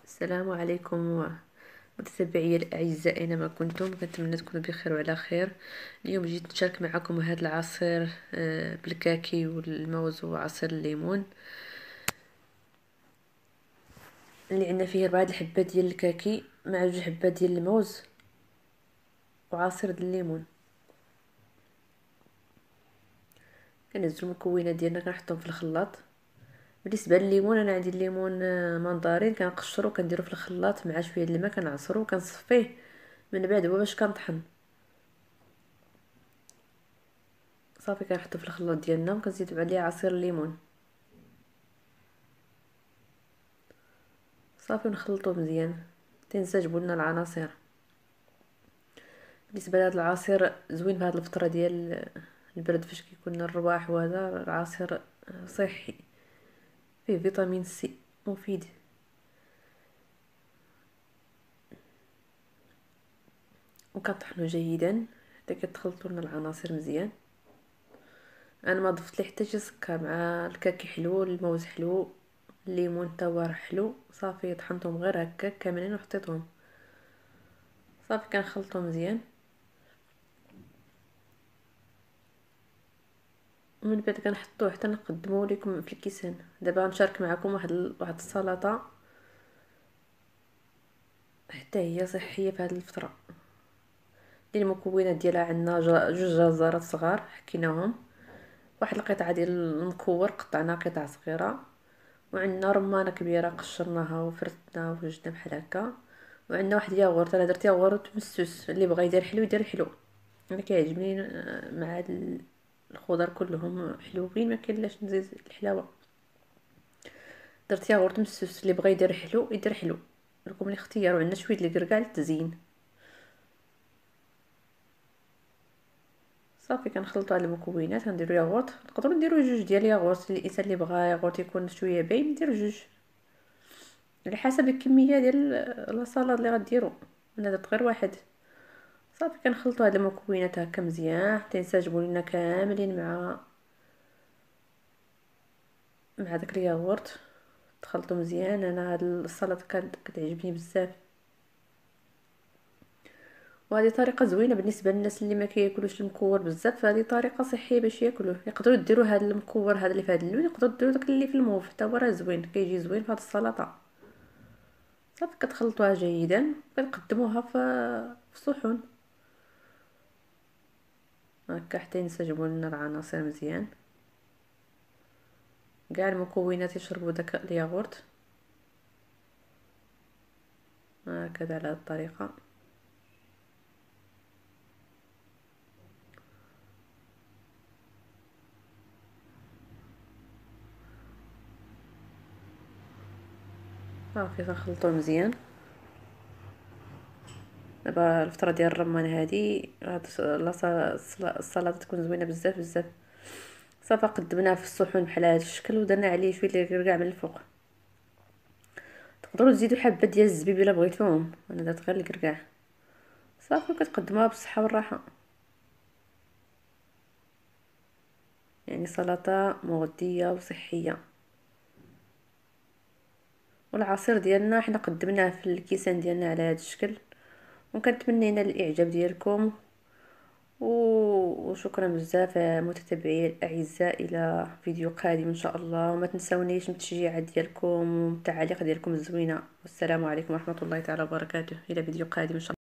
السلام عليكم متتبعي الاعزاء، اينما كنتم. كنتمنى تكونوا بخير وعلى خير. اليوم جيت نشارك معكم هذا العصير بالكاكي والموز وعصير الليمون. اللي عندنا فيه 4 الحبات ديال الكاكي مع 2 حبات ديال الموز وعصير الليمون. كنهزو المكونات ديالنا كنحطهم في الخلاط. بالنسبه للليمون، انا عندي الليمون مندرين، كنقشرو كنديرو في الخلاط مع شويه الماء، كنعصرو كنصفيه من بعد هو باش كنطحن. صافي كنحطو في الخلاط ديالنا وكنزيدو عليه عصير الليمون. صافي نخلطوه مزيان تنسجموا لنا العناصر. بالنسبه لهذا العصير زوين بهذه الفتره ديال البرد، فاش كيكون الرواح، وهذا العصير صحي فيه فيتامين سي مفيد. وكنطحنوا جيدا حتى كتخلطوا لنا العناصر مزيان. انا ما ضفت لي حتى شي سكر، مع الكاكي حلو، الموز حلو، الليمون تا هو حلو. صافي طحنتهم غير هكا كاملين وحطيتهم. صافي كنخلطو مزيان ومن بعد كنحطوه حتى نقدموه لكم في الكيسان. دابا غنشارك معكم واحد السلطه حتى هي صحيه في هذه الفتره. ديال المكونات ديالها عندنا 2 جزرات صغار حكيناهم، واحد القطعه ديال المكور قطعناه قطع صغيره، وعندنا رمانه كبيره قشرناها وفرتناها ووجدنا بحال هكا، وعندنا واحد الياغورت. انا درت ياغورت مسوس، اللي بغى يدير حلو يدير حلو. انا كيعجبني مع هاد الخضر كلهم حلوين، ما كاين نزيد الحلاوه. درت ياغورت مسوس، اللي بغى يدير حلو يدير حلو، لكم الاختيار. وعندنا شويه الكركاع للتزيين. صافي كنخلطوا على المكونات. غنديروا ياغورت، تقدروا ديروا 2 ديال الياغورت. الانسان اللي بغى ياغورت يكون شويه باين يدير 2 على حسب الكميه ديال لاصالاد اللي غديروا. انا درت غير واحد. صافي كنخلطوا هاد المكونات هكا مزيان حتى ينسجموا لنا كاملين مع داك الياغورت. تخلطوا مزيان. انا هاد السلطه كتعجبني بزاف، وهذه طريقه زوينه بالنسبه للناس اللي ما كياكلوش المكور بزاف. فهذه طريقه صحيه باش ياكلوه. يقدروا ديروا هذا المكور هذا اللي في هذا اللون، يقدروا ديروا داك اللي في الموف حتى هو راه زوين، كيجي زوين في هذه السلطه. صافي كتخلطوها جيدا وكتقدموها في صحون هكا حتى ينسجموا لنا العناصر مزيان. كاع المكونات يشربوا داك الياغورت هكذا على هذه الطريقه. صافي تنخلطوه مزيان. دابا الفتره ديال الرمان هادي هاد السلطه تكون زوينه بزاف بزاف. صافي قدمناه في الصحون بحال هذا الشكل، ودرنا عليه شويه الكركاع من الفوق. تقدروا تزيدوا حبه ديال الزبيب الا بغيتوهم، انا درت غير الكركاع. صافي كتقدموها بالصحه والراحه. يعني سلطه مغذيه وصحيه. والعصير ديالنا حنا قدمناه في الكيسان ديالنا على هذا الشكل، وكنتمنى ينال الاعجاب ديالكم. وشكرا بزاف متتبعي الاعزاء، الى فيديو قادم ان شاء الله. وما تنسونيش من التشجيعات ديالكم والتعاليق ديالكم الزوينه. والسلام عليكم ورحمه الله تعالى وبركاته. الى فيديو قادم ان شاء الله.